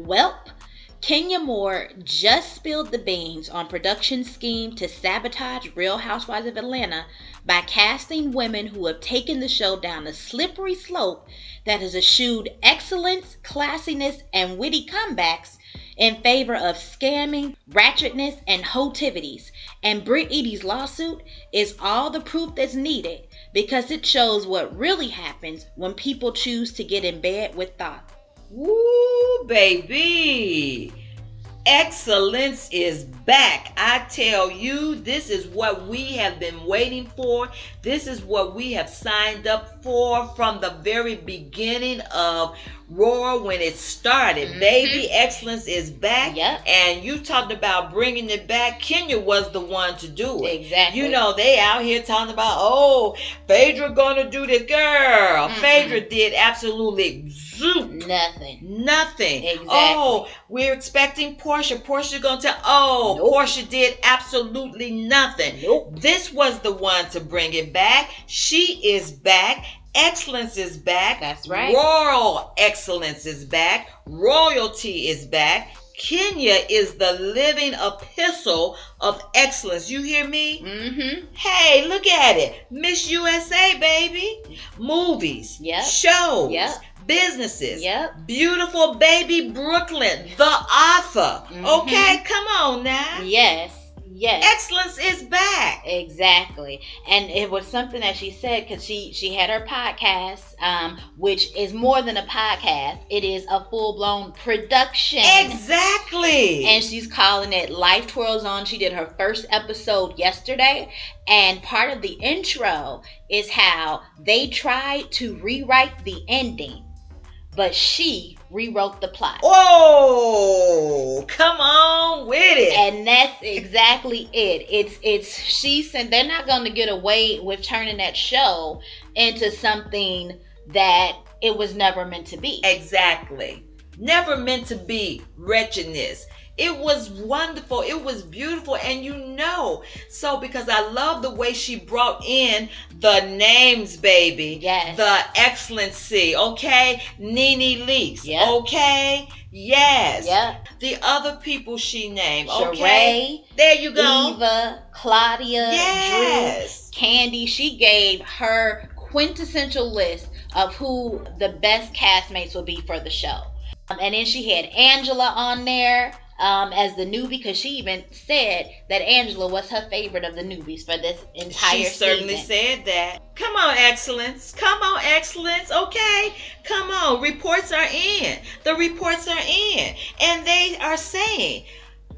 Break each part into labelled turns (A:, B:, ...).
A: Welp, Kenya Moore just spilled the beans on production scheme to sabotage Real Housewives of Atlanta by casting women who have taken the show down a slippery slope that has eschewed excellence, classiness, and witty comebacks in favor of scamming, ratchetness, and hotivities. And Brit Eady's lawsuit is all the proof that's needed because it shows what really happens when people choose to get in bed with thought.
B: Woo, baby. Excellence is back. I tell you, this is what we have been waiting for. This is what we have signed up for from the very beginning of Rhoa when it started. Mm-hmm. Baby, excellence is back.
A: Yep.
B: And you talked about bringing it back. Kenya was the one to do it.
A: Exactly.
B: You know, they out here talking about, oh, Phaedra gonna do this. Girl, Phaedra did absolutely zoop. Nothing.
A: Exactly.
B: Oh, we're expecting Portia. Portia's gonna tell, oh,
A: nope.
B: Portia did absolutely nothing.
A: Nope.
B: This was the one to bring it back. She is back. Excellence is back.
A: That's right.
B: Royal excellence is back. Royalty is back. Kenya is the living epistle of excellence. You hear me?
A: Mm-hmm.
B: Hey, look at it. Miss USA, baby. Movies.
A: Yep.
B: Shows.
A: Yep.
B: Businesses.
A: Yep.
B: Beautiful baby Brooklyn. The author.
A: Mm-hmm.
B: Okay, come on now.
A: Yes.
B: Excellence is back.
A: Exactly. And it was something that she said because she had her podcast, which is more than a podcast. It is a full-blown production.
B: Exactly.
A: And she's calling it Life Twirls On. She did her first episode yesterday. And part of the intro is how they tried to rewrite the ending, but she rewrote the plot.
B: Oh, come on with it.
A: And that's exactly it. She said they're not going to get away with turning that show into something that it was never meant to be.
B: Exactly. Never meant to be wretchedness. It was wonderful. It was beautiful. And so because I love the way she brought in the names, baby.
A: Yes.
B: The excellency. Okay. Nene Leakes.
A: Yep.
B: Okay. Yes.
A: Yep.
B: The other people she named.
A: Sheree,
B: okay. There you go.
A: Eva, Claudia,
B: yes.
A: Drew, Candy. She gave her quintessential list of who the best castmates would be for the show. And then she had Angela on there. As the newbie, because she even said that Angela was her favorite of the newbies for this entire season.
B: She certainly said that. Come on, excellence. Come on, excellence. Okay. Come on. Reports are in. The reports are in. And they are saying,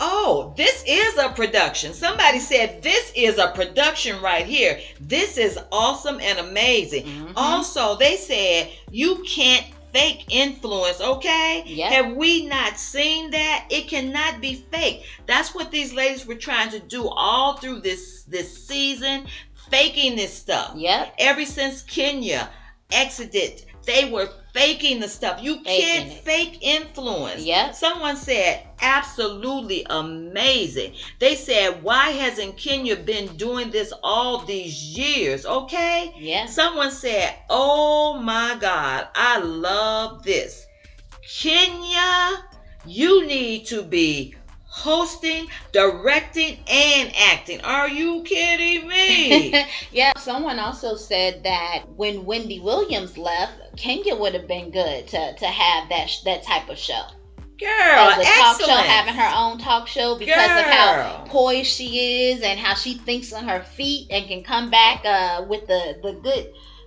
B: oh, this is a production. Somebody said this is a production right here. This is awesome and amazing. Mm-hmm. Also, they said you can't fake influence, okay?
A: Yep.
B: Have we not seen that? It cannot be fake. That's what these ladies were trying to do all through this season, faking this stuff.
A: Yep.
B: Ever since Kenya exited, they were faking the stuff. You can't fake influence.
A: Yep.
B: Someone said, absolutely amazing. They said, why hasn't Kenya been doing this all these years? Okay?
A: Yeah.
B: Someone said, oh my God, I love this. Kenya, you need to be hosting, directing, and acting. Are you kidding me?
A: Yeah. Someone also said that when Wendy Williams left, Kenya would have been good to have that type of show.
B: Girl,
A: as a talk
B: excellent.
A: show, having her own talk show because of how poised she is and how she thinks on her feet and can come back with the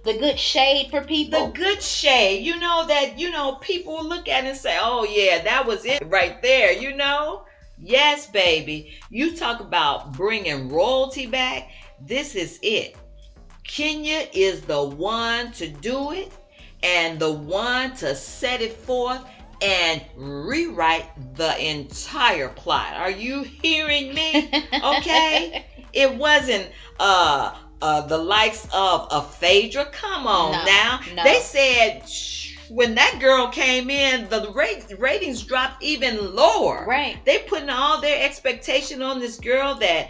A: good shade for people.
B: The good shade. People look at it and say, oh yeah, that was it right there, Yes, baby. You talk about bringing royalty back. This is it. Kenya is the one to do it and the one to set it forth and rewrite the entire plot. Are you hearing me? Okay? It wasn't the likes of a Phaedra. Come on now.
A: No.
B: They said when that girl came in, the ratings dropped even lower.
A: Right.
B: They putting all their expectation on this girl that,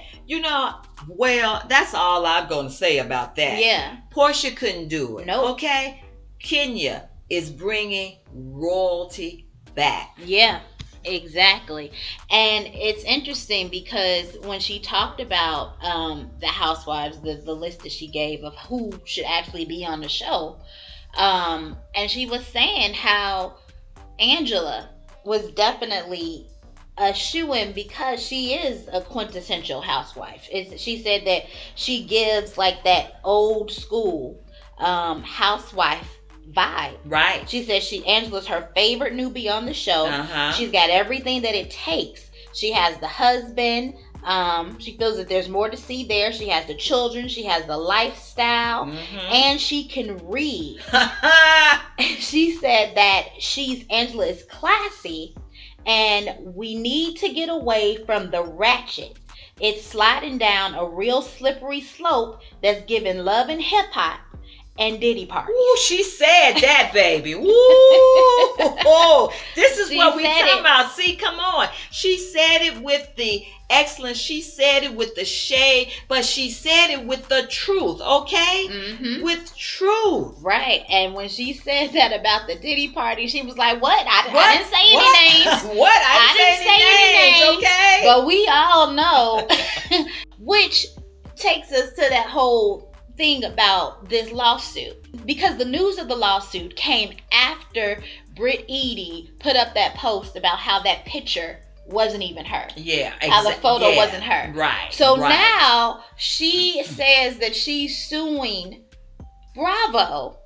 B: well, that's all I'm going to say about that.
A: Yeah.
B: Portia couldn't do it.
A: Nope.
B: Okay? Kenya is bringing royalty back.
A: Yeah. Exactly. And it's interesting because when she talked about the housewives, the list that she gave of who should actually be on the show, and she was saying how Angela was definitely a shoo-in because she is a quintessential housewife. She said that she gives like that old school housewife vibe.
B: Right.
A: She says Angela's her favorite newbie on the show. She's got everything that it takes. She has the husband. She feels that there's more to see there. She has the children. She has the lifestyle, and she can read. She said that Angela is classy, and we need to get away from the ratchet. It's sliding down a real slippery slope that's giving love and hip hop and Diddy parties.
B: Ooh, she said that, baby. Ooh, this is what we talking about. See, come on. She said it with the excellence. She said it with the shade, but she said it with the truth, okay? With truth.
A: Right. And when she said that about the Diddy party, she was like, what? I didn't say any names.
B: What? I didn't say any names, okay?
A: But we all know. Which takes us to that whole thing about this lawsuit, because the news of the lawsuit came after Brit Eady put up that post about how that picture wasn't even her.
B: Yeah,
A: how the photo wasn't her.
B: Right.
A: So now she says that she's suing Bravo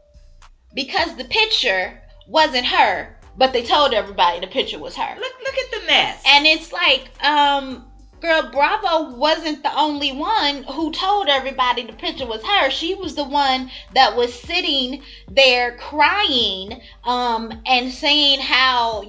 A: because the picture wasn't her, but they told everybody the picture was her.
B: Look at the mess.
A: And it's like, girl, Bravo wasn't the only one who told everybody the picture was her. She was the one that was sitting there crying, and saying how,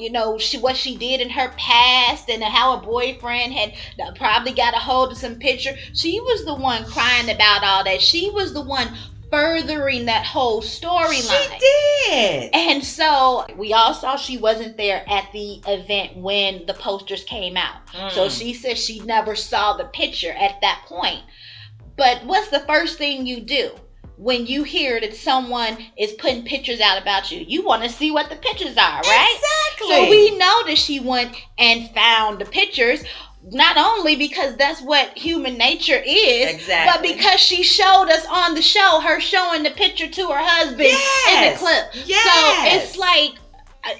A: what she did in her past, and how a boyfriend had probably got a hold of some picture. She was the one crying about all that. She was the one furthering that whole storyline.
B: She did.
A: And so we all saw she wasn't there at the event when the posters came out. So she said she never saw the picture at that point. But what's the first thing you do when you hear that someone is putting pictures out about you? You want to see what the pictures are, right?
B: Exactly.
A: So we know that she went and found the pictures. Not only because that's what human nature is, but because she showed us on the show, her showing the picture to her husband in the clip.
B: Yes.
A: So it's like,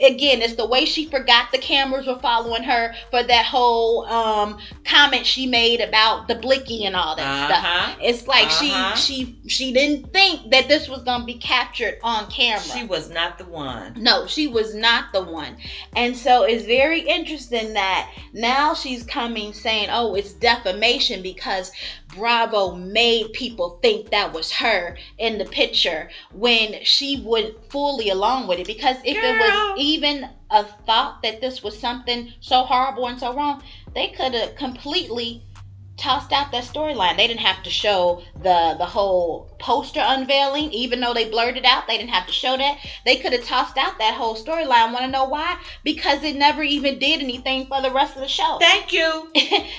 A: again, it's the way she forgot the cameras were following her for that whole comment she made about the blicky and all that stuff. It's like she didn't think that this was going to be captured on camera.
B: She was not the one.
A: No, she was not the one. And so it's very interesting that now she's coming saying, oh, it's defamation because Bravo made people think that was her in the picture when she went fully along with it. Because if it was even a thought that this was something so horrible and so wrong, they could have completely tossed out that storyline. They didn't have to show the whole poster unveiling, even though they blurred it out. They didn't have to show that. They could have tossed out that whole storyline. Want to know why? Because it never even did anything for the rest of the show.
B: Thank you.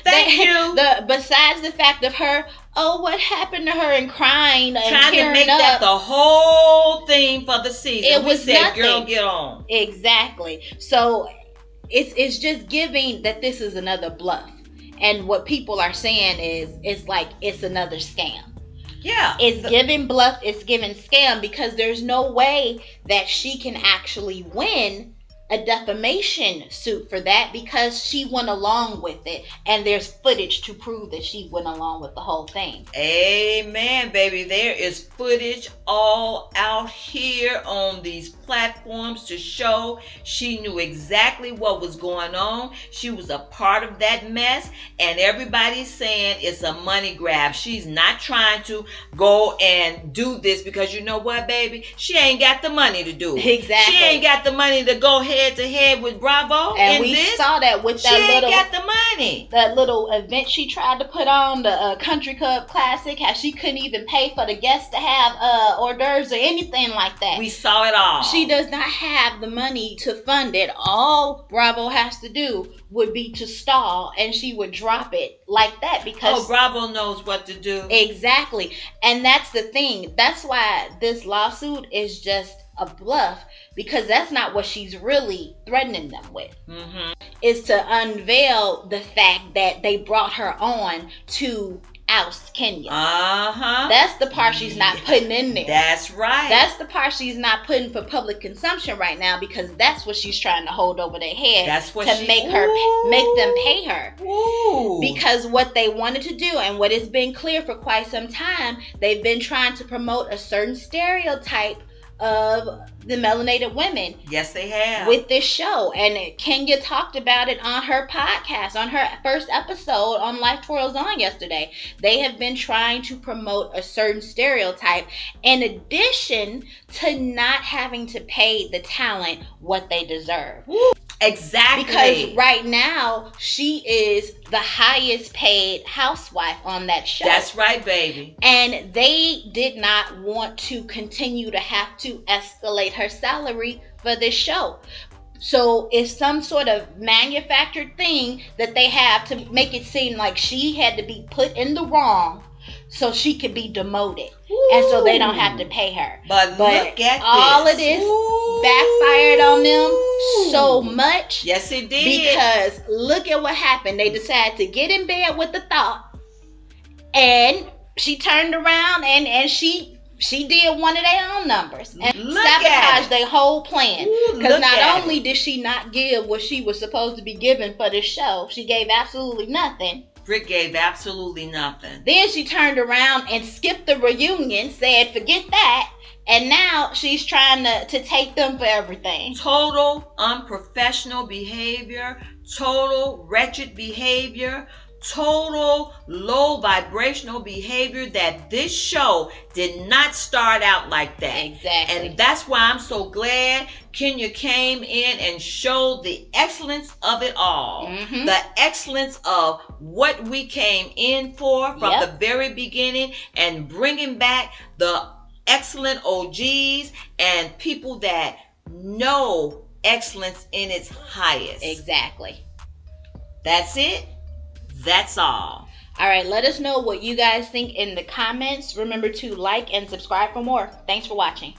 B: Thank you.
A: Besides the fact of her, oh, what happened to her, and crying and
B: trying to make that the whole thing for the season.
A: It was nothing.
B: Girl, get on.
A: Exactly. So it's just giving that this is another bluff. And what people are saying is, it's like it's another scam.
B: Yeah.
A: It's giving bluff, it's giving scam, because there's no way that she can actually win a defamation suit for that, because she went along with it, and there's footage to prove that she went along with the whole thing.
B: Amen, baby. There is footage all out here on these platforms to show she knew exactly what was going on. She was a part of that mess, and everybody's saying it's a money grab. She's not trying to go and do this because, you know what, baby? She ain't got the money to do it.
A: Exactly.
B: She ain't got the money to go head to head with Bravo.
A: And we saw that with that
B: she ain't got the money.
A: That little event she tried to put on, the Country Club Classic, how she couldn't even pay for the guests to have hors d'oeuvres or anything like that.
B: We saw it all.
A: She does not have the money to fund it. All Bravo has to do would be to stall, and she would drop it like that, because
B: Bravo knows what to do.
A: Exactly. And that's the thing. That's why this lawsuit is just a bluff, because that's not what she's really threatening them with.
B: Mm-hmm.
A: Is to unveil the fact that they brought her on to oust Kenya. That's the part she's not putting in there.
B: That's right.
A: That's the part she's not putting for public consumption right now, because that's what she's trying to hold over their head.
B: That's what
A: to make them pay her.
B: Ooh.
A: Because what they wanted to do, and what has been clear for quite some time, they've been trying to promote a certain stereotype of the melanated women.
B: Yes, they have.
A: With this show. And Kenya talked about it on her podcast, on her first episode on Life Twirls On yesterday. They have been trying to promote a certain stereotype, in addition to not having to pay the talent what they deserve.
B: Woo. Exactly.
A: Because right now, she is the highest paid housewife on that show.
B: That's right, baby.
A: And they did not want to continue to have to escalate her salary for this show. So it's some sort of manufactured thing that they have to make it seem like she had to be put in the wrong so she could be demoted. Ooh. And so they don't have to pay her.
B: But look at
A: all
B: this.
A: Of this
B: Ooh.
A: backfired on them so much.
B: Yes, it did.
A: Because look at what happened. They decided to get in bed with the thought, and she turned around and she did one of their own numbers and sabotaged their whole plan. Because not only did she not give what she was supposed to be given for this show, she gave absolutely nothing.
B: Brit gave absolutely nothing.
A: Then she turned around and skipped the reunion, said forget that, and now she's trying to take them for everything.
B: Total unprofessional behavior, total wretched behavior, total low vibrational behavior that this show did not start out like that.
A: Exactly.
B: And that's why I'm so glad Kenya came in and showed the excellence of it all.
A: Mm-hmm.
B: The excellence of what we came in for from the very beginning, and bringing back the excellent OGs and people that know excellence in its highest.
A: Exactly.
B: That's it. That's all.
A: All right, let us know what you guys think in the comments. Remember to like and subscribe for more. Thanks for watching.